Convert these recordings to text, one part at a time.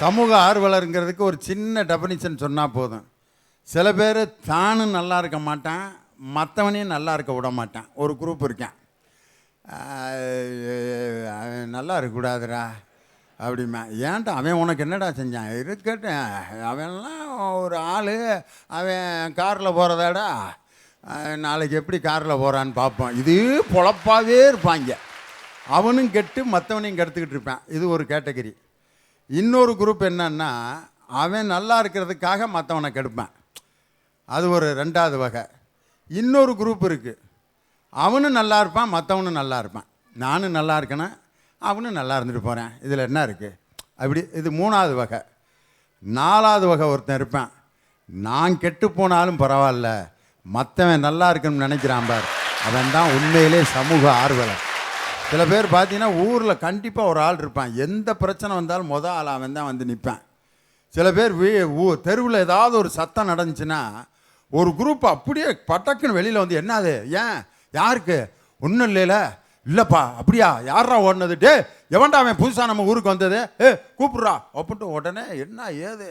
சமூக ஆர்வலருங்கிறதுக்கு ஒரு சின்ன டெஃபினிஷன் சொன்னால் போதும். சில பேர் தானும் நல்லா இருக்க மாட்டான், மற்றவனையும் நல்லா இருக்க விட மாட்டான். ஒரு குரூப் இருக்கேன், நல்லா இருக்கக்கூடாதுடா அப்படிமா. ஏன்டா அவன் உனக்கு என்னடா செஞ்சான்? இருக்கட்டும், அவன்லாம் ஒரு ஆள், அவன் காரில் போகிறதாடா, நாளைக்கு எப்படி காரில் போகிறான்னு பார்ப்போம். இது பொழப்பாகவே இருப்பாங்க. அவனும் கெட்டு மற்றவனையும் கெடுத்துக்கிட்டு இருப்பான். இது ஒரு கேட்டகரி. இன்னொரு குரூப் என்னன்னா, அவன் நல்லா இருக்கிறதுக்காக மற்றவனை கெடுப்பான். அது ஒரு ரெண்டாவது வகை. இன்னொரு குரூப் இருக்குது, அவனும் நல்லா இருப்பான், மற்றவனும் நல்லா இருப்பான். நானும் நல்லா இருக்கேன்னா அவனும் நல்லா இருந்துட்டு போகிறேன், இதில் என்ன இருக்குது அப்படி. இது மூணாவது வகை. நாலாவது வகை ஒருத்தன் இருப்பான், நான் கெட்டு போனாலும் பரவாயில்ல, மற்றவன் நல்லா இருக்கணும்னு நினைக்கிறான் பார், அவன் தான் உண்மையிலே சமூக ஆர்வலர். சில பேர் பார்த்தீங்கன்னா ஊரில் கண்டிப்பாக ஒரு ஆள் இருப்பான், எந்த பிரச்சனை வந்தாலும் ஆள் அவன் தான் வந்து நிற்பான். சில பேர் தெருவில் ஏதாவது ஒரு சத்தம் நடந்துச்சுன்னா ஒரு குரூப் அப்படியே பட்டக்குன்னு வெளியில் வந்து, என்னது, ஏன், யாருக்கு, ஒன்றும் இல்லைப்பா, அப்படியா, யாரா ஓடினது, டே எவன்டா அவன் புதுசாக நம்ம ஊருக்கு வந்தது, கூப்பிட்றா அப்படின்ட்டு உடனே என்ன ஏது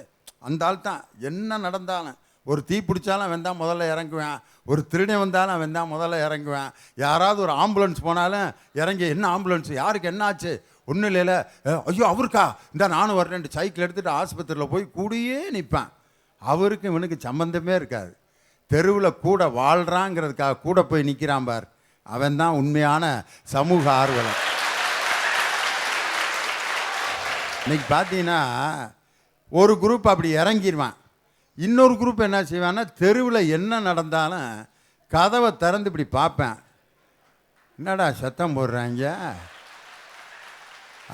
அந்த ஆள் தான். என்ன நடந்தாலும், ஒரு தீ பிடிச்சாலும் அவன் தான் முதல்ல இறங்குவேன், ஒரு திருடன் வந்தாலும் அவன் தான் முதல்ல இறங்குவேன், யாராவது ஒரு ஆம்புலன்ஸ் போனாலும் இறங்கி, என்ன ஆம்புலன்ஸ், யாருக்கு என்ன ஆச்சு, ஒன்றும் இல்லைல்ல, ஐயோ அவருக்கா, இந்த நானும் வரேன்ட்டு சைக்கிள் எடுத்துகிட்டு ஆஸ்பத்திரியில் போய் கூடியே நிற்பேன். அவருக்கு இவனுக்கு சம்பந்தமே இருக்காது, தெருவில் கூட வாழ்கிறாங்கிறதுக்காக கூட போய் நிற்கிறான் பார், அவன் தான் உண்மையான சமூக ஆர்வலர். இன்னைக்கு பார்த்தீங்கன்னா ஒரு குரூப் அப்படி இறங்கிடுவான். இன்னொரு குரூப் என்ன செய்வான்னா, தெருவில் என்ன நடந்தாலும் கதவை திறந்து இப்படி பார்ப்பேன், என்னடா சத்தம் போடுறாங்க,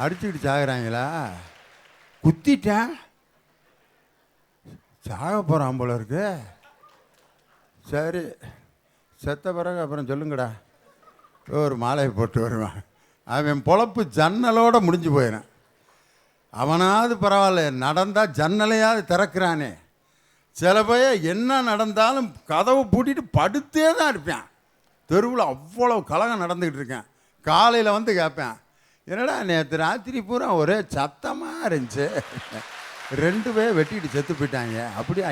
அடிச்சுக்கிட்டு சாகுறாங்களா, குத்திட்டேன், சாக போகிறான் போல இருக்கு, சரி செத்த பிறகு அப்புறம் சொல்லுங்கடா, ஒரு மாலையை போட்டு வருவான். அவன் பொழப்பு ஜன்னலோடு முடிஞ்சு போயிடான். அவனாவது பரவாயில்ல, நடந்தால் ஜன்னலையாவது திறக்கிறானே. சில பையன் என்ன நடந்தாலும் கதவை பூட்டிட்டு படுத்தே தான் இருப்பான். தெருவில் அவ்வளோ கலகம் நடந்துக்கிட்டு இருக்கேன். காலையில் வந்து கேட்பேன், என்னடா நேற்று ராத்திரி பூரா ஒரே சத்தமாக இருந்துச்சு, 2 பேர் வெட்டிட்டு செத்து போயிட்டாங்க, அப்படியா,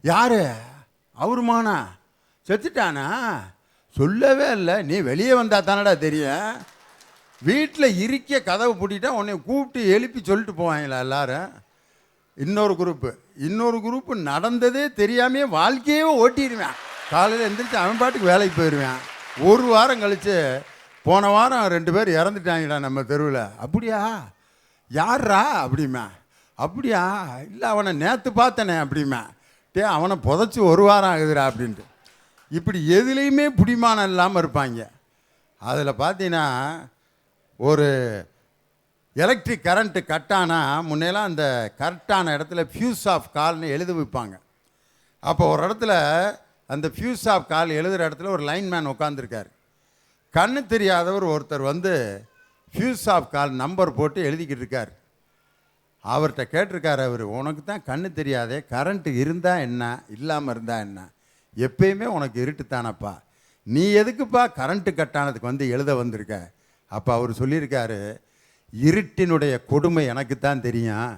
யாரு அவருமானா, செத்துட்டானா, சொல்லவே இல்லை, நீ வெளியே வந்தா தானடா தெரியும், வீட்டில் இருக்க கதவை பூட்டிட்டா உன்னை கூப்பிட்டு எழுப்பி சொல்லிட்டு போவாங்களா எல்லாரும். இன்னொரு குரூப்பு நடந்ததே தெரியாமையே வாழ்க்கையே ஓட்டிடுவேன். காலையில் எழுந்திரிச்சு அவன் பாட்டுக்கு வேலைக்கு போயிடுவேன். ஒரு வாரம் கழித்து, போன வாரம் 2 பேர் இறந்துட்டாங்கடா நம்ம தெருவில், அப்படியா, யாரா அப்படிமா, அப்படியா, இல்லை அவனை நேற்று பார்த்தனே அப்படிமா, அவனை புதைச்சி 1 வாரம் ஆகுதுடா அப்படின்ட்டு. இப்படி எதுலேயுமே பிடிமானம் இல்லாமல் இருப்பாங்க. அதில் பார்த்தீங்கன்னா ஒரு எலக்ட்ரிக் கரண்ட்டு கட்டானா முன்னெல்லாம் அந்த கரெக்டான இடத்துல ஃபியூஸ் ஆஃப் கால்னு எழுத வைப்பாங்க. அப்போ ஒரு இடத்துல அந்த ஃபியூஸ் ஆஃப் கால் எழுதுகிற இடத்துல ஒரு லைன்மேன் உட்காந்துருக்கார். கண்ணு தெரியாதவர் ஒருத்தர் வந்து ஃபியூஸ் ஆஃப் கால் நம்பர் போட்டு எழுதிக்கிட்டு இருக்கார். அவர்கிட்ட கேட்டிருக்கார் அவர், உனக்கு தான் கண்ணு தெரியாதே, கரண்ட்டு இருந்தால் என்ன, இல்லாமல் இருந்தால் என்ன, எப்பயுமே உனக்கு இருட்டுத்தானப்பா, நீ எதுக்குப்பா கரண்ட்டு கட்டானதுக்கு வந்து எழுத வந்திருக்க. அப்போ அவர் சொல்லியிருக்காரு, இருட்டினுடைய கொடுமை எனக்கு தான் தெரியும்,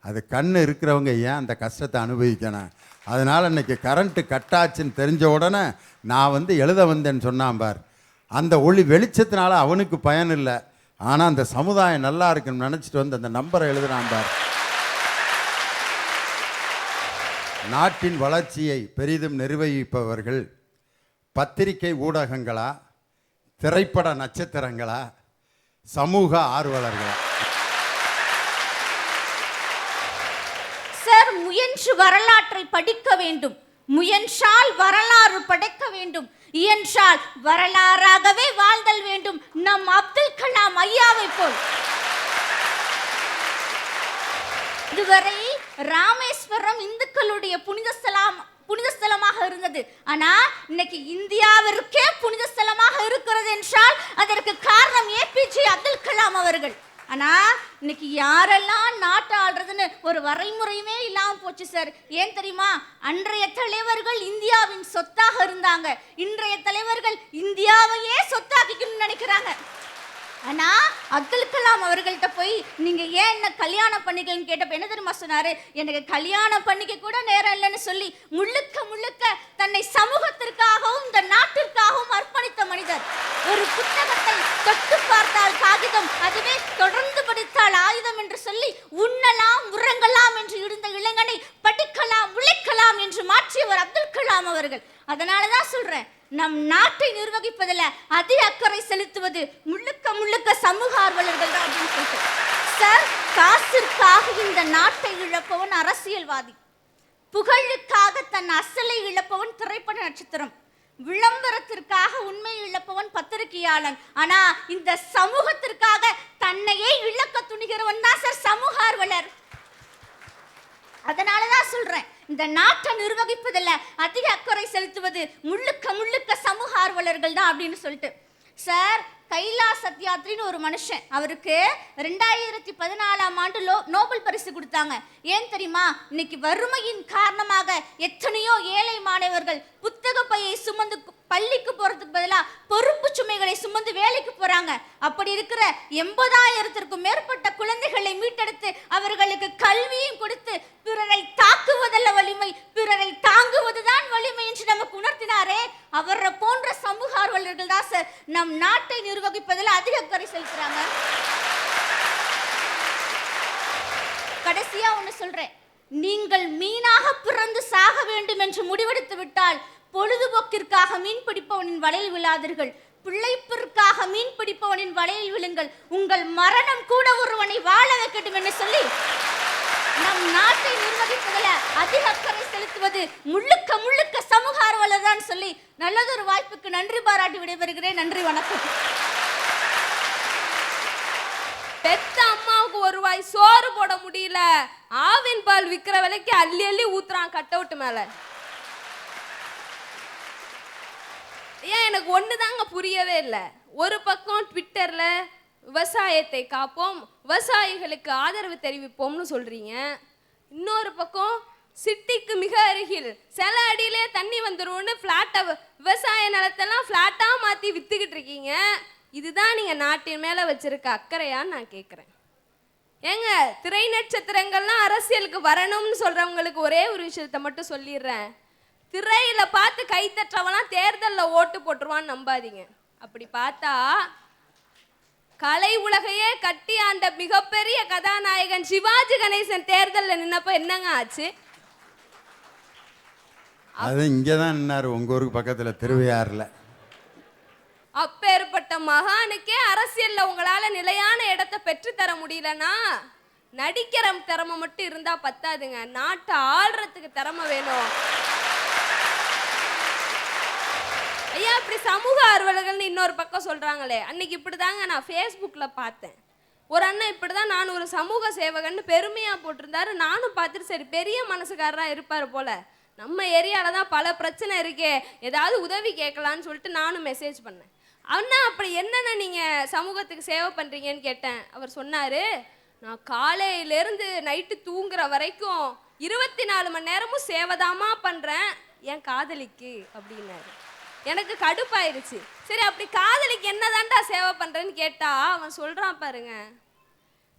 அது கண்ணு இருக்கிறவங்க ஏன் அந்த கஷ்டத்தை அனுபவிக்கணும், அதனால் இன்றைக்கி கரண்ட்டு கட்டாச்சுன்னு தெரிஞ்ச உடனே நான் வந்து எழுத வந்தேன்னு சொன்னான் பார். அந்த ஒளி வெளிச்சத்தினால அவனுக்கு பயன் இல்லை, ஆனால் அந்த சமுதாயம் நல்லா இருக்குன்னு நினச்சிட்டு வந்து அந்த நம்பரை எழுதுறான் பார். நாட்டின் வளர்ச்சியை பெரிதும் நிர்வகிப்பவர்கள் பத்திரிகை ஊடகங்களா, திரைப்பட நட்சத்திரங்களா, சமூக ஆர்வலர்களா? சார், முயன்று வரலாற்றை படிக்க வேண்டும், முயன்றால் வரலாறு படைக்க வேண்டும், இயன்றால் வரலாறாகவே வாழ்தல் வேண்டும், நம் அப்துல் கலாம் ஐயாவை போல். இதுவரை ராமேஸ்வரம் இந்துக்களுடைய புனித ஸ்தலமாக இருந்தது. ஆனா இன்னைக்கு இந்தியாவிற்கே புனித ஸ்தலமாக இருக்கிறது என்றால் அதற்கு காரணம் ஏபிஜே அப்துல் கலாம் அவர்கள். ஆனா இன்னைக்கு யாரெல்லாம் நாட்டை ஆள்றதுன்னு ஒரு வரைமுறையுமே இல்லாம போச்சு சார். ஏன் தெரியுமா? அன்றைய தலைவர்கள் இந்தியாவின் சொத்தாக இருந்தாங்க, இன்றைய தலைவர்கள் இந்தியாவையே சொத்தாக்கிக்கணும்னு நினைக்கிறாங்க. ஆனா அப்துல் கலாம் அவர்கள்ட்ட போய் நீங்க ஏன் என்ன கல்யாணம் பண்ணிக்கலன்னு கேட்டப்ப என்ன தெரியுமா சொன்னாரு? எனக்கு கல்யாணம் பண்ணிக்க கூட நேரம் இல்லைன்னு சொல்லி முழுக்க முழுக்க தன்னை சமூகத்திற்காகவும் இந்த நாட்டிற்காகவும் அர்ப்பணித்த மனிதர். ஒரு புத்தகத்தை தொட்டு பார்த்தால் காகிதம், அதுவே தொடர்ந்து படித்தால் ஆயுதம் என்று சொல்லி உண்ணலாம் உறங்கலாம் என்று இருந்த இளைஞனை படிக்கலாம் உழைக்கலாம் என்று மாற்றியவர் அப்துல் கலாம் அவர்கள். அதனாலதான் சொல்றேன், நம் நாட்டை நிர்வகிப்பதில் அதிக அக்கறை செலுத்துவது முழுக்க முழுக்க சமூக ஆர்வலர்கள் தான் அப்படின்னு சொல்லிட்டு. சார், காசிற்காக இந்த நாட்டை இழப்பவன் அரசியல்வாதி, புகழுக்காக தன் அசலை இழப்பவன் திரைப்பட நட்சத்திரம், விளம்பரத்திற்காக உண்மை இழப்பவன் பத்திரிகையாளன். ஆனா இந்த சமூகத்திற்காக தன்னையே இழக்க துணிகிறவன் தான் சார் சமூக ஆர்வலர். அதனாலதான் சொல்றேன், இந்த நாட்டை நிர்வகிப்பதில் அதிக அக்கறை செலுத்துவது முழுக்க முழுக்க சமூக ஆர்வலர்கள் தான் அப்படின்னு சொல்லிட்டு. சார், கைலாஷ் சத்யார்த்தின்னு ஒரு மனுஷன், அவருக்கு 2014ஆம் ஆண்டு நோபல் பரிசு கொடுத்தாங்க. ஏன் தெரியுமா? இன்னைக்கு வறுமையின் காரணமாக எத்தனையோ ஏழை மாணவர்கள் புத்தக பையை சுமந்து பள்ளிக்கு போறதுக்கு பதிலாக பொறுப்பு சுமைகளை சுமந்து வேலைக்கு போறாங்க. அப்படி இருக்கிற 80,000த்திற்கும் மேற்பட்ட குழந்தைகளை மீட்டெடுத்து அவர்களுக்கு கல்வியும் கொடுத்து பிறரை தாக்குவதல்ல வலிமை, பிறரை தாங்குவதுதான் வலிமை என்று நமக்கு உணர்த்தினாரே, அவரை போன்ற சமூக ஆர்வலர்கள் தான் சார் நம் நாட்டை நிர்வகிப்பதில் அதிக அக்கறை செலுத்துறாங்க. கடைசியா ஒண்ணு சொல்றேன், நீங்கள் மீனாக பிறந்து சாக வேண்டும் என்று முடிவெடுத்து விட்டால் பொழுதுபோக்கிற்காக மீன் பிடிப்பவனின் வலையில் விழாதீர்கள், பிழைப்பிற்காக மீன் பிடிப்பவனின் வலையில் விழுங்கள், உங்கள் மரணம் கூட ஒருவனை வாழ வைக்கட்டும் என்று சொல்லி நம் நாட்டை நிர்வகிப்பதில் அதிக அக்கறை செலுத்துவது முழுக்க முழுக்க சமூக ஆர்வலர் தான் சொல்லி நல்லதொரு வாய்ப்புக்கு நன்றி பாராட்டி விடைபெறுகிறேன். நன்றி, வணக்கம். பெத்த அம்மாவுக்கு ஒரு வாய் சோறு போட முடியல, ஆவின் பால் விக்கிற விலைக்கு அள்ளி அள்ளி ஊத்துறான் கட் அவுட் மேல. ஏன் எனக்கு ஒண்ணுதாங்க புரியவே இல்லை. ஒரு பக்கம் ட்விட்டர்ல விவசாயத்தை காப்போம், விவசாயிகளுக்கு ஆதரவு தெரிவிப்போம்னு சொல்றீங்க, இன்னொரு பக்கம் சிட்டிக்கு மிக அருகில் சில அடியிலே தண்ணி வந்துரும்னு ஃப்ளாட்டை விவசாய நிலத்தெல்லாம் ஃப்ளாட்டா மாத்தி வித்துக்கிட்டு இருக்கீங்க. இதுதான் நீங்க நாட்டின் மேல வச்சிருக்க அக்கறையான்னு நான் கேட்குறேன். ஏங்க, திரை நட்சத்திரங்கள்லாம் அரசியலுக்கு வரணும்னு சொல்றவங்களுக்கு ஒரே ஒரு விஷயத்த மட்டும் சொல்லிடுறேன், திரையில பார்த்து கை தட்டுறவெல்லாம் தேர்தலில் ஓட்டு போட்டுருவான்னு நம்பாதீங்க. அப்படி பார்த்தா கலை உலகையே கட்டி ஆண்ட மிகப்பெரிய கதாநாயகன் சிவாஜி கணேசன் தேர்தலில் நின்னப்ப என்னங்க ஆச்சு? அது இங்கதான் நின்னாரு, உங்க ஊருக்கு பக்கத்துல திருவையாறுல. அப்பேற்பட்ட மகானுக்கே அரசியல்ல உங்களால நிலையான இடத்தை பெற்று தர முடியலன்னா நடிக்கிற திறமை மட்டும் இருந்தா பத்தாதுங்க, நாட்டை ஆள்றதுக்கு திறமை வேணும். ஐயா, இப்படி சமூக ஆர்வலர்கள்னு இன்னொரு பக்கம் சொல்றாங்களே, அன்னைக்கு இப்படிதாங்க நான் ஃபேஸ்புக்ல பார்த்தேன். ஒரு அண்ணன் இப்படிதான் நான் ஒரு சமூக சேவகன்னு பெருமையா போட்டிருந்தாரு. நானும் பார்த்துட்டு சரி பெரிய மனசுக்காரரா இருப்பாரு போல, நம்ம ஏரியால தான் பல பிரச்சனை இருக்கே, ஏதாவது உதவி கேட்கலான்னு சொல்லிட்டு நானும் மெசேஜ் பண்ணேன். அண்ணா, அப்படி என்னென்ன நீங்க சமூகத்துக்கு சேவை பண்றீங்கன்னு கேட்டேன். அவர் சொன்னாரு, நான் காலையிலேருந்து நைட்டு தூங்குற வரைக்கும் 24 மணி நேரமும் சேவைதாமா பண்றேன் என் காதலிக்கு அப்படின்னாரு. எனக்கு கடுப்பாயிருச்சு. சரி, அப்படி காதலிக்கு என்னதான்டா சேவை பண்றேன்னு கேட்டா அவன் சொல்றான் பாருங்க,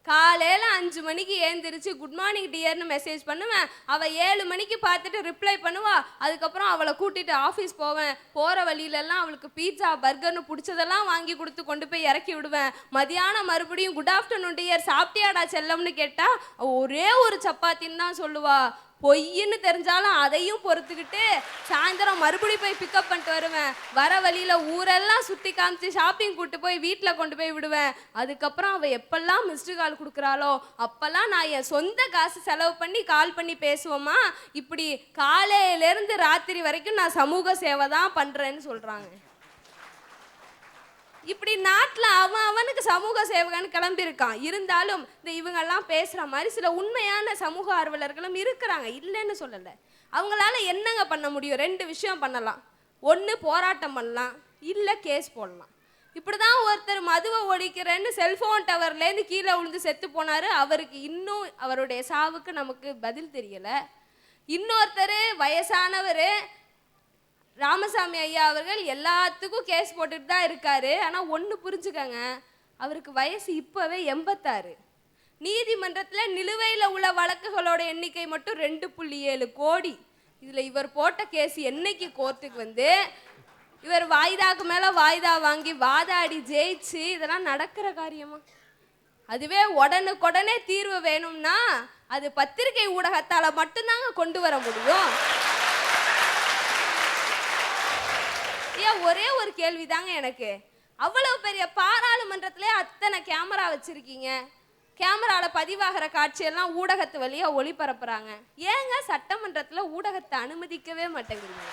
காலையில் 5 மணிக்கு ஏந்திரிச்சு குட் மார்னிங் டியர்னு மெசேஜ் பண்ணுவேன், அவள் 7 மணிக்கு பார்த்துட்டு ரிப்ளை பண்ணுவா, அதுக்கப்புறம் அவளை கூட்டிகிட்டு ஆஃபீஸ் போவேன், போகிற வழியிலெல்லாம் அவளுக்கு பீட்சா பர்கர்னு பிடிச்சதெல்லாம் வாங்கி கொடுத்து கொண்டு போய் இறக்கி விடுவேன், மதியானம் மறுபடியும் குட் ஆஃப்டர்நூன் டியர் சாப்பிட்டியாடா செல்லம்னு கேட்டால் ஒரே ஒரு சப்பாத்தின்னு தான் சொல்லுவா. பொய்ன்னு தெரிஞ்சாலும் அதையும் பொறுத்துக்கிட்டு சாயந்தரம் மறுபடியும் போய் பிக்கப் பண்ணிட்டு வருவேன், வர வழியில் ஊரெல்லாம் சுற்றி காமிச்சு ஷாப்பிங் கூட்டு போய் வீட்டில் கொண்டு போய் விடுவேன். அதுக்கப்புறம் அவள் எப்பெல்லாம் மிஸ்டு கால் கொடுக்குறாளோ அப்போல்லாம் நான் என் சொந்த காசு செலவு பண்ணி கால் பண்ணி பேசுவோமா. இப்படி காலையிலேருந்து ராத்திரி வரைக்கும் நான் சமூக சேவை தான் பண்ணுறேன்னு சொல்கிறாங்க. இப்படி நாட்டில் அவனுக்கு சமூக சேவகன்னு கிளம்பியிருக்கான். இருந்தாலும் இந்த இவங்கெல்லாம் பேசுகிற மாதிரி சில உண்மையான சமூக ஆர்வலர்களும் இருக்கிறாங்க, இல்லைன்னு சொல்லலை. அவங்களால என்னங்க பண்ண முடியும்? 2 விஷயம் பண்ணலாம். ஒன்று போராட்டம் பண்ணலாம், இல்லை கேஸ் போடலாம். இப்படி தான் ஒருத்தர் மதுவை ஒழிக்கிறேன்னு செல்ஃபோன் டவர்லேருந்து கீழே விழுந்து செத்து போனார். அவருக்கு இன்னும் அவருடைய சாவுக்கு நமக்கு பதில் தெரியலை. இன்னொருத்தர் வயசானவர் ராமசாமி ஐயா அவர்கள் எல்லாத்துக்கும் கேஸ் போட்டுட்டு தான் இருக்காரு. ஆனால் ஒன்று புரிஞ்சுக்கங்க, அவருக்கு வயசு இப்பவே 86. நீதிமன்றத்தில் நிலுவையில் உள்ள வழக்குகளோட எண்ணிக்கை மட்டும் 2.7 கோடி. இதில் இவர் போட்ட கேஸ் என்னைக்கு கோர்ட்டுக்கு வந்து இவர் வாய்தாக்கு மேலே வாய்தா வாங்கி வாதாடி ஜெயிச்சு இதெல்லாம் நடக்கிற காரியமா? அதுவே உடனுக்குடனே தீர்வு வேணும்னா அது பத்திரிகை ஊடகத்தால் மட்டும்தாங்க கொண்டு வர முடியும். ஏன் ஒரே ஒரு கேள்வி தாங்க எனக்கு. அவ்வளவு பெரிய பாராளுமன்றத்திலே அத்தனை கேமரா வச்சிருக்கீங்க, கேமராவில் பதிவாகிற காட்சியெல்லாம் ஊடகத்து வழியா ஒளிபரப்புறாங்க, ஏங்க சட்டமன்றத்தில் ஊடகத்தை அனுமதிக்கவே மாட்டேங்கிறீங்க?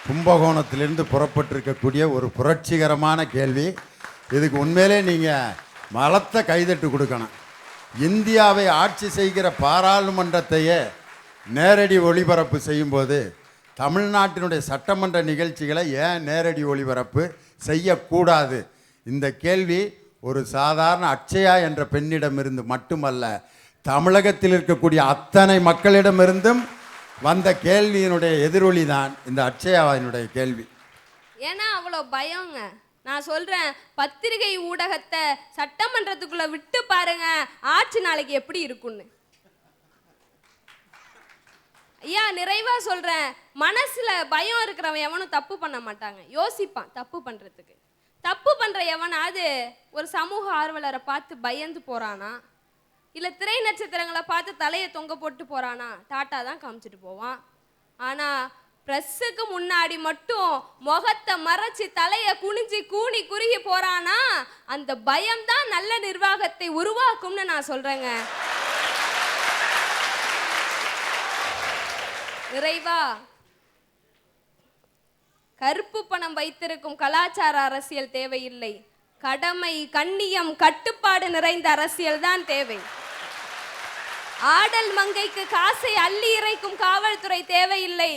கும்பகோணத்திலிருந்து புறப்பட்டிருக்கக்கூடிய ஒரு புரட்சிகரமான கேள்வி. இதுக்கு உண்மையிலே நீங்கள் பலத்த கைதட்டு கொடுக்கணும். இந்தியாவை ஆட்சி செய்கிற பாராளுமன்றத்தையே நேரடி ஒளிபரப்பு செய்யும்போது தமிழ்நாட்டினுடைய சட்டமன்ற நிகழ்ச்சிகளை ஏன் நேரடி ஒளிபரப்பு செய்யக்கூடாது? இந்த கேள்வி ஒரு சாதாரண அட்சயா என்ற பெண்ணிடமிருந்து மட்டுமல்ல, தமிழகத்தில் இருக்கக்கூடிய அத்தனை மக்களிடமிருந்தும் வந்த கேள்வியினுடைய எதிரொலி தான் இந்த அட்சயாவினுடைய கேள்வி. ஏன்னா அவ்வளோ பயங்க. நான் சொல்றேன், பத்திரிகை ஊடகத்தை சட்டமன்றத்துக்குள்ள விட்டு பாருங்க, ஆட்சி நாளைக்கு எப்படி இருக்குன்னு. ஐயா நிறைவா சொல்றேன், மனசுல பயம் இருக்கிறவன் எவனும் தப்பு பண்ண மாட்டாங்க, யோசிப்பான் தப்பு பண்றதுக்கு. தப்பு பண்ற எவனாவது ஒரு சமூக ஆர்வலரை பார்த்து பயந்து போறானா, இல்லை திரை நட்சத்திரங்களை பார்த்து தலையை தொங்க போட்டு போறானா? டாட்டா தான் காமிச்சிட்டு போவான். ஆனா பிரஸ்ஸுக்கு முன்னாடி மட்டும் முகத்தை மறைச்சி தலையை குனிஞ்சி கூனி குறுகி போறானா, அந்த பயம்தான் நல்ல நிர்வாகத்தை உருவாக்கும்னு நான் சொல்றேங்க. நிறைவா, கருப்பு பணம் வைத்திருக்கும் கலாச்சார அரசியல் தேவையில்லை, கடமை கண்ணியம் கட்டுப்பாடு நிறைந்த அரசியல் தான் தேவை. ஆடல் மங்கைக்கு காசை அள்ளி இறைக்கும் காவல்துறை தேவையில்லை,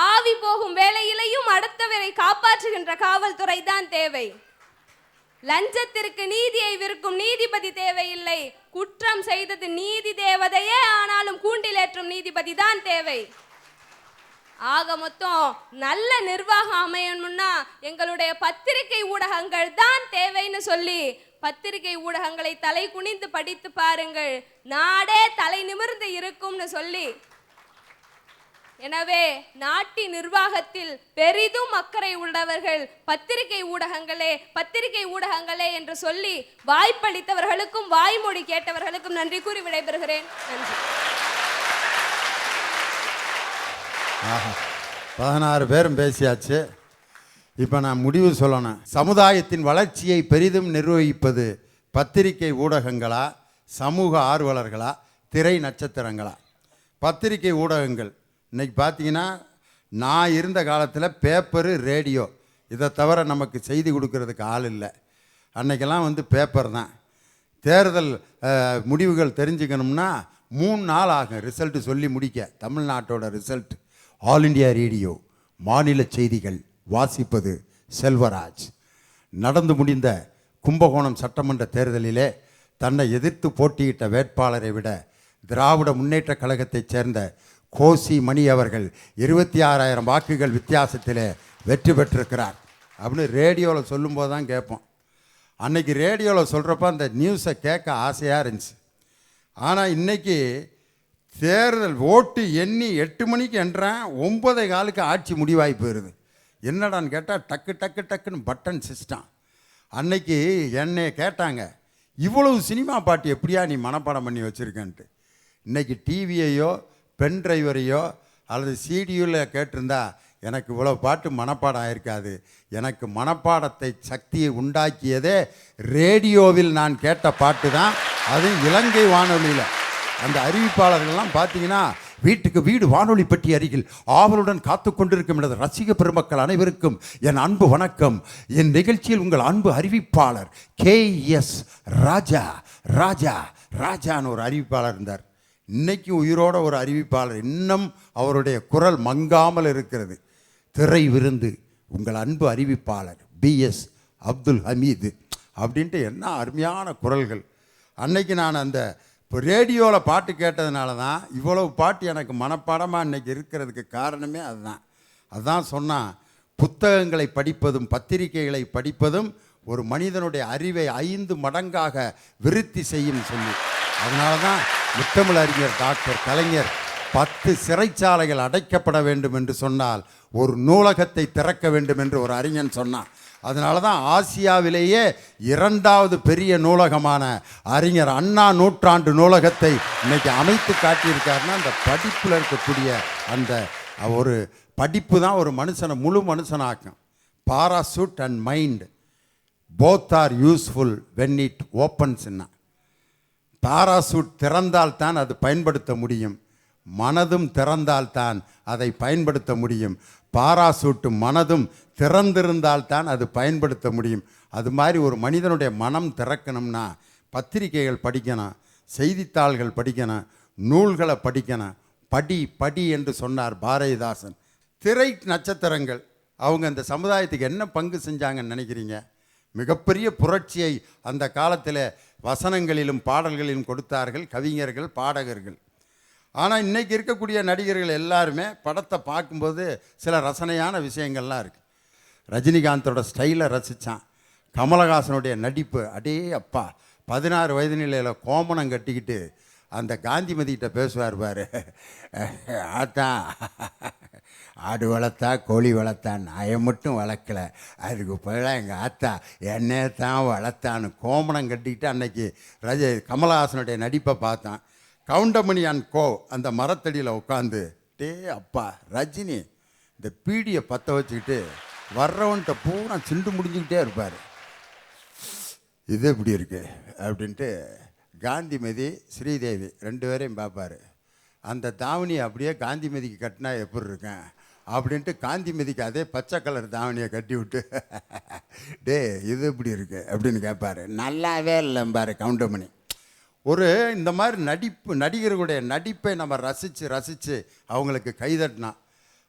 ஆவி போகும் வேளையிலையும் அடுத்தவரை காப்பாற்றுகின்ற காவல்துறை தான் தேவை. லஞ்சத்திற்கு நீதியை விற்கும் நீதிபதி தேவையில்லை, குற்றம் செய்தது நீதி தேவதையே ஆனாலும் கூண்டிலேற்றும் நீதிபதி தான் தேவை. ஆக மொத்தம் நல்ல நிர்வாகம் அமையணும்னா எங்களுடைய பத்திரிகை ஊடகங்கள் தான் தேவைன்னு சொல்லி, பத்திரிகை ஊடகங்களை தலை குனிந்து படித்து பாருங்கள், நாடே தலை நிமிர்ந்து இருக்கும்னு சொல்லி, எனவே நாட்டின் நிர்வாகத்தில் பெரிதும் அக்கறை உள்ளவர்கள் பத்திரிகை ஊடகங்களே என்று சொல்லி வாய்ப்பளித்தவர்களுக்கும் வாய்மொழி கேட்டவர்களுக்கும் நன்றி கூறி விடைபெறுகிறேன். நன்றி. 16 பேரும் பேசியாச்சு. இப்போ நான் முடிவு சொல்லணும். சமுதாயத்தின் வளர்ச்சியை பெரிதும் நிர்வகிப்பது பத்திரிகை ஊடகங்களா, சமூக ஆர்வலர்களா, திரை நட்சத்திரங்களா? பத்திரிகை ஊடகங்கள். இன்றைக்கி பார்த்தீங்கன்னா, நான் இருந்த காலத்தில் பேப்பரு ரேடியோ இதை தவிர நமக்கு செய்தி கொடுக்கறதுக்கு ஆள் இல்லை. அன்றைக்கெல்லாம் பேப்பர் தான். தேர்தல் முடிவுகள் தெரிஞ்சுக்கணும்னா 3 நாள் ஆகும் ரிசல்ட்டு சொல்லி முடிக்க. தமிழ்நாட்டோட ரிசல்ட். ஆல் இண்டியா ரேடியோ மாநில செய்திகள் வாசிப்பது செல்வராஜ். நடந்து முடிந்த கும்பகோணம் சட்டமன்ற தேர்தலிலே தன்னை எதிர்த்து போட்டியிட்ட வேட்பாளரை விட திராவிட முன்னேற்ற கழகத்தைச் சேர்ந்த கோசி மணி அவர்கள் 26,000 வாக்குகள் வித்தியாசத்தில் வெற்றி பெற்றிருக்கிறார் அப்படின்னு ரேடியோவில் சொல்லும்போது தான் கேட்போம். அன்னைக்கு ரேடியோவில் சொல்கிறப்ப அந்த நியூஸை கேட்க ஆசையாக இருந்துச்சு. ஆனால் இன்றைக்கி தேர்தல் ஓட்டு எண்ணி 8 மணிக்கு என்றேன், 9:15 ஆட்சி முடிவாகி போயிடுது. என்னடான்னு கேட்டால் டக்குன்னு பட்டன் சிஸ்டம். அன்னைக்கு என்னை கேட்டாங்க, இவ்வளவு சினிமா பாட்டு எப்படியா நீ மனப்பாடம் பண்ணி வச்சுருக்கேன்ட்டு. இன்றைக்கி டிவியையோ பென் டிரைவரையோ அல்லது சிடியூவில் கேட்டிருந்தா எனக்கு இவ்வளோ பாட்டு மனப்பாடம் ஆயிருக்காது. எனக்கு மனப்பாடத்தை சக்தியை உண்டாக்கியதே ரேடியோவில் நான் கேட்ட பாட்டு தான். அதுவும் இலங்கை வானொலியில் அந்த அறிவிப்பாளர்கள்லாம் பார்த்தீங்கன்னா, வீட்டுக்கு வீடு வானொலி பெட்டி அருகில் ஆவலுடன் காத்து கொண்டிருக்கும் எனது ரசிக பெருமக்கள் அனைவருக்கும் என் அன்பு வணக்கம். என் நிகழ்ச்சியில் உங்கள் அன்பு அறிவிப்பாளர் KS ராஜான்னு ஒரு அறிவிப்பாளர் இருந்தார். இன்னைக்கு உயிரோட ஒரு அறிவிப்பாளர், இன்னும் அவருடைய குரல் மங்காமல் இருக்கிறது. திரை விருந்து உங்கள் அன்பு அறிவிப்பாளர் BS அப்துல் ஹமீது அப்படின்ட்டு என்ன அருமையான குரல்கள். அன்னைக்கு நான் அந்த இப்போ ரேடியோவில் பாட்டு கேட்டதுனால தான் இவ்வளவு பாட்டு எனக்கு மனப்பாடமாக இன்றைக்கி இருக்கிறதுக்கு காரணமே அதுதான். அதுதான் சொன்னால், புத்தகங்களை படிப்பதும் பத்திரிகைகளை படிப்பதும் ஒரு மனிதனுடைய அறிவை 5 மடங்காக விருத்தி செய்யும் சொல்லி. அதனால தான் முத்தமிழ் அறிஞர் டாக்டர் கலைஞர் 10 சிறைச்சாலைகள் அடைக்கப்பட வேண்டும் என்று சொன்னால் ஒரு நூலகத்தை திறக்க வேண்டும் என்று ஒரு அறிஞன் சொன்னான். அதனால தான் ஆசியாவிலேயே 2வது பெரிய நூலகமான அறிஞர் அண்ணா நூற்றாண்டு நூலகத்தை இன்னைக்கு அமைத்து காட்டியிருக்காருன்னா அந்த படிப்பில் இருக்கக்கூடிய அந்த ஒரு படிப்பு தான் ஒரு மனுஷனை முழு மனுஷனாக்கும். Parachute and mind both are useful when it ஓப்பன்ஸ்ன்னா, பாராசூட் திறந்தால்தான் அது பயன்படுத்த முடியும், மனதும் திறந்தால்தான் அதை பயன்படுத்த முடியும். பாராசூட்டு மனதும் திறந்திருந்தால்தான் அது பயன்படுத்த முடியும். அது மாதிரி ஒரு மனிதனுடைய மனம் திறக்கணும்னா பத்திரிகைகள் படிக்கணும், செய்தித்தாள்கள் படிக்கணும், நூல்களை படிக்கணும். படி படி என்று சொன்னார் பாரதிதாசன். திரை நட்சத்திரங்கள் அவங்க அந்த சமுதாயத்துக்கு என்ன பங்கு செஞ்சாங்கன்னு நினைக்கிறீங்க? மிகப்பெரிய புரட்சியை அந்த காலத்தில் வசனங்களிலும் பாடல்களிலும் கொடுத்தார்கள் கவிஞர்கள், பாடகர்கள். ஆனால் இன்றைக்கி இருக்கக்கூடிய நடிகர்கள் எல்லாருமே படத்தை பார்க்கும்போது சில ரசனையான விஷயங்கள்லாம் இருக்குது. ரஜினிகாந்தோட ஸ்டைலை ரசித்தான். கமலஹாசனுடைய நடிப்பு, அடே அப்பா, 16 வயது நிலையில் கோமணம் கட்டிக்கிட்டு அந்த காந்திமதிக்கிட்ட பேசுவார் பாரு, ஆத்தா ஆடு வளர்த்தா கோழி வளர்த்தா நாயை மட்டும் வளர்க்கலை, அதுக்கு பதிலாக எங்கள் ஆத்தா என்னை தான் வளர்த்தான்னு கோமணம் கட்டிக்கிட்டு அன்னைக்கு கமலஹாசனுடைய நடிப்பை பார்த்தான். கவுண்டமணி அண்ட் கோ அந்த மரத்தடியில் உட்காந்து, டே அப்பா ரஜினி இந்த பீடியை பற்ற வச்சுக்கிட்டு வர்றவன்கிட்ட பூரா சிண்டு முடிஞ்சுக்கிட்டே இருப்பார், இது எப்படி இருக்கு அப்படின்ட்டு காந்திமதி ஸ்ரீதேவி 2 பேரையும் பார்ப்பார். அந்த தாவணியை அப்படியே காந்திமதிக்கு கட்டினா எப்படி இருக்கேன் அப்படின்ட்டு காந்திமதிக்கு அதே பச்சை கலர் தாவணியை கட்டி விட்டு டே இது எப்படி இருக்கு அப்படின்னு கேட்பார். நல்லாவே இல்லைம்பார் கவுண்டமணி. ஒரு இந்த மாதிரி நடிகர்களுடைய நடிப்பை நம்ம ரசித்து அவங்களுக்கு கைதட்டினா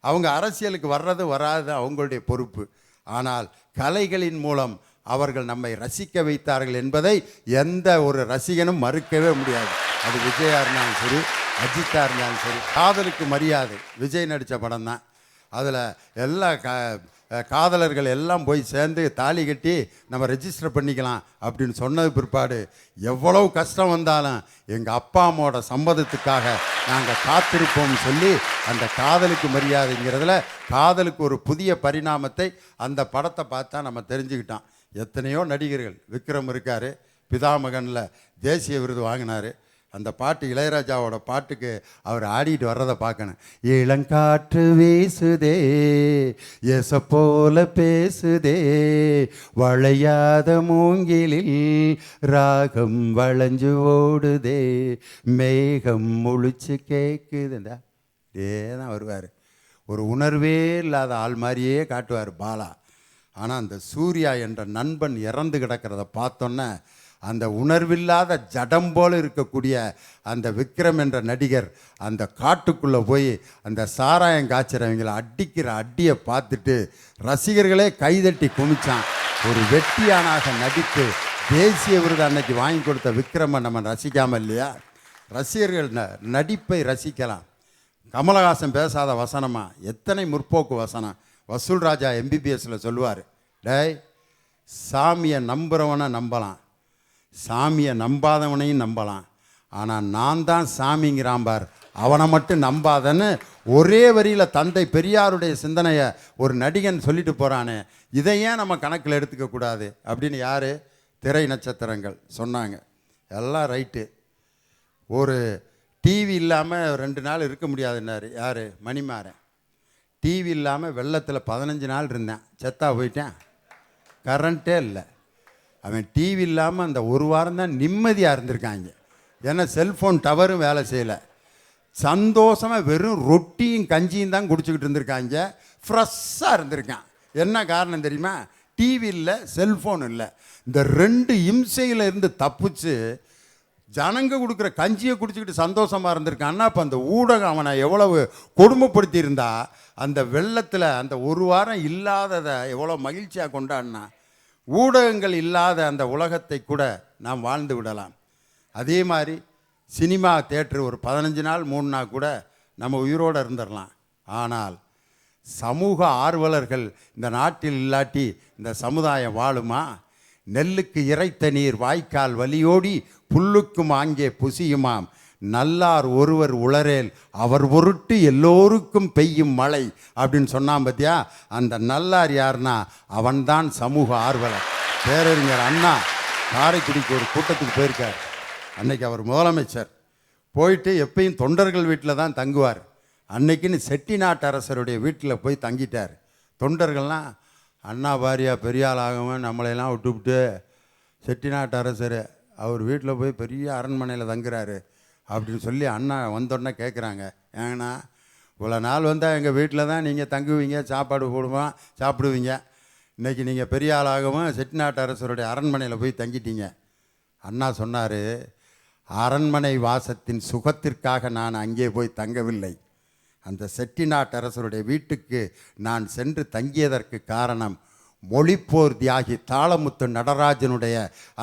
அவங்க அரசியலுக்கு வர்றது வராது அவங்களுடைய பொறுப்பு. ஆனால் கலைகளின் மூலம் அவர்கள் நம்மை ரசிக்க வைத்தார்கள் என்பதை எந்த ஒரு ரசிகனும் மறுக்கவே முடியாது. அது விஜயா இருந்தாலும் சரி, அஜித்தா இருந்தாலும் சரி. காதலுக்கு மரியாதை விஜய் நடித்த படம் தான். அதில் எல்லா காதலர்கள் எல்லாம் போய் சேர்ந்து தாலி கட்டி நம்ம ரெஜிஸ்டர் பண்ணிக்கலாம் அப்படின்னு சொன்னது பிற்பாடு எவ்வளவு கஷ்டம் வந்தாலும் எங்கள் அப்பா அம்மாவோட சம்மதத்துக்காக நாங்கள் காத்திருப்போம்னு சொல்லி அந்த காதலுக்கு மரியாதைங்கிறதுல காதலுக்கு ஒரு புதிய பரிணாமத்தை அந்த படத்தை பார்த்தா நம்ம தெரிஞ்சுக்கிட்டோம். எத்தனையோ நடிகர்கள், விக்ரம் இருக்கார், பிதாமகனில் தேசிய விருது வாங்கினார். அந்த பாட்டு இளையராஜாவோட பாட்டுக்கு அவர் ஆடிட்டு வர்றதை பார்க்கணும். இளங்காற்று வீசுதே எச போல பேசுதே வளையாத மூங்கிலில் ராகம் வளைஞ்சு ஓடுதே மேகம் முழிச்சு கேட்குதுண்டா தான் வருவார். ஒரு உணர்வே இல்லாத ஆள் மாதிரியே காட்டுவார் பாலா. ஆனால் அந்த சூர்யா என்ற நண்பன் இறந்து கிடக்கிறத பார்த்தோன்னே அந்த உணர்வில்லாத ஜடம் போல் இருக்கக்கூடிய அந்த விக்ரம் என்ற நடிகர் அந்த காட்டுக்குள்ளே போய் அந்த சாராயம் காய்ச்சறவங்களை அடிக்கிற அடியை பார்த்துட்டு ரசிகர்களே கைதட்டி குமிச்சான். ஒரு வெட்டியானாக நடித்து தேசிய விருது அன்னைக்கு வாங்கி கொடுத்த விக்ரமை நம்ம ரசிக்காமல் இல்லையா? ரசிகர்கள் நடிப்பை ரசிக்கலாம். கமலஹாசன் பேசாத வசனமா? எத்தனை முற்போக்கு வசனம். வசூல் ராஜா MBBSல சொல்லுவார், டேய் சாமியை நம்புகிறவனை நம்பலாம், சாமியை நம்பாதவனையும் நம்பலாம், ஆனால் நான் தான் சாமிங்கிறான் பார், அவனை மட்டும் நம்பாதன்னு ஒரே வரியில் தந்தை பெரியாருடைய சிந்தனையை ஒரு நடிகன் சொல்லிட்டு போகிறானே, இதை ஏன் நம்ம கணக்கில் எடுத்துக்கக்கூடாது அப்படின்னு யார்? திரை நட்சத்திரங்கள் சொன்னாங்க. எல்லாம் ரைட்டு. ஒரு டிவி இல்லாமல் 2 நாள் இருக்க முடியாதுன்னாரு யார்? மணிமாறன். டிவி இல்லாமல் வெள்ளத்தில் 15 நாள் இருந்தேன், செத்தா போயிட்டேன், கரண்ட்டே இல்லை. அவன் டிவி இல்லாமல் அந்த 1 வாரம் தான் நிம்மதியாக இருந்திருக்காங்க. ஏன்னா செல்ஃபோன் டவரும் வேலை செய்யலை. சந்தோஷமாக வெறும் ரொட்டியும் கஞ்சியும் தான் குடிச்சிக்கிட்டு இருந்திருக்காங்க. ஃப்ரெஷ்ஷாக இருந்திருக்கான். என்ன காரணம் தெரியுமா? டிவி இல்லை, செல்ஃபோன் இல்லை. இந்த 2 இம்சையில் இருந்து தப்பிச்சு ஜனங்க கொடுக்குற கஞ்சியை குடிச்சிக்கிட்டு சந்தோஷமாக இருந்திருக்கான்னா அப்போ அந்த ஊடகம் அவனை எவ்வளவு கொடுமைப்படுத்தி இருந்தா அந்த வெள்ளத்தில் அந்த 1 வாரம் இல்லாததை எவ்வளோ மகிழ்ச்சியாக கொண்டாடினா. ஊடகங்கள் இல்லாத அந்த உலகத்தை கூட நாம் வாழ்ந்து விடலாம். அதே மாதிரி சினிமா தியேட்டர் ஒரு 15 நாள் 3 நாள் கூட நம்ம உயிரோடு இருந்துடலாம். ஆனால் சமூக ஆர்வலர்கள் இந்த நாட்டில் இல்லாட்டி இந்த சமுதாயம் வாழுமா? நெல்லுக்கு இறைத்த நீர் வாய்க்கால் வலியோடி புல்லுக்கும் ஆங்கே புசியுமாம். நல்லார் ஒருவர் உளரேல் அவர் பொருட்டு எல்லோருக்கும் பெய்யும் மழை அப்படின்னு சொன்னான் பார்த்தியா. அந்த நல்லார் யாருன்னா அவன்தான் சமூக ஆர்வலர். பேரறிஞர் அண்ணா காரைக்குடிக்கு ஒரு கூட்டத்துக்கு போயிருக்கார். அன்னைக்கு அவர் முதலமைச்சர். போயிட்டு எப்பயும் தொண்டர்கள் வீட்டில் தான் தங்குவார். அன்னைக்குன்னு செட்டிநாட்டு அரசருடைய வீட்டில் போய் தங்கிட்டார். தொண்டர்கள்லாம் அண்ணா பாரியா பெரிய ஆள் ஆகவும் நம்மளையெல்லாம் விட்டுவிட்டு செட்டிநாட்டு அரசர் அவர் வீட்டில் போய் பெரிய அரண்மனையில் தங்குறாரு அப்படின்னு சொல்லி அண்ணா வந்தோடனே கேட்குறாங்க, ஏங்கண்ணா இவ்வளோ நாள் வந்தால் எங்கள் வீட்டில் தான் நீங்கள் தங்குவீங்க, சாப்பாடு போடுவோம், சாப்பிடுவீங்க. இன்றைக்கி நீங்கள் பெரிய ஆளாகவும் செட்டிநாட்டு அரசருடைய அரண்மனையில் போய் தங்கிட்டீங்க. அண்ணா சொன்னார், அரண்மனை வாசத்தின் சுகத்திற்காக நான் அங்கே போய் தங்கவில்லை. அந்த செட்டிநாட்டு அரசருடைய வீட்டுக்கு நான் சென்று தங்கியதற்கு காரணம் மொழிப்போர் தியாகி தாளமுத்து நடராஜனுடைய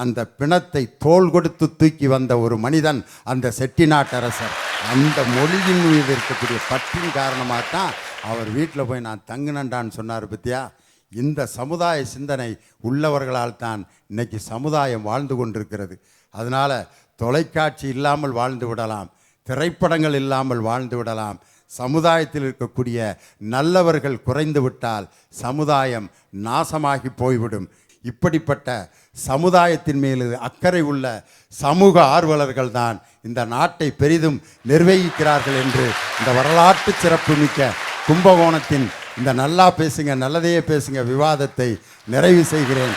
அந்த பிணத்தை தோள் கொடுத்து தூக்கி வந்த ஒரு மனிதன் அந்த செட்டிநாட்டு அரசர். அந்த மொழியின் மீது இருக்கக்கூடிய பற்றின் காரணமாக தான் அவர் வீட்டில் போய் நான் தங்கினண்டான்னு சொன்னார் பத்தியா. இந்த சமுதாய சிந்தனை உள்ளவர்களால் தான் இன்னைக்கு சமுதாயம் வாழ்ந்து கொண்டிருக்கிறது. அதனால் தொலைக்காட்சி இல்லாமல் வாழ்ந்து விடலாம், திரைப்படங்கள் இல்லாமல் வாழ்ந்து விடலாம். சமுதாயத்தில் இருக்கக்கூடிய நல்லவர்கள் குறைந்து விட்டால் சமுதாயம் நாசமாகி போய்விடும். இப்படிப்பட்ட சமுதாயத்தின் மீது அக்கறை உள்ள சமூக ஆர்வலர்கள் தான் இந்த நாட்டை பெரிதும் நிர்வகிக்கிறார்கள் என்று இந்த வரலாற்று சிறப்புமிக்க கும்பகோணத்தின் இந்த நல்லா பேசுங்க நல்லதையே பேசுங்க விவாதத்தை நிறைவு செய்கிறேன்.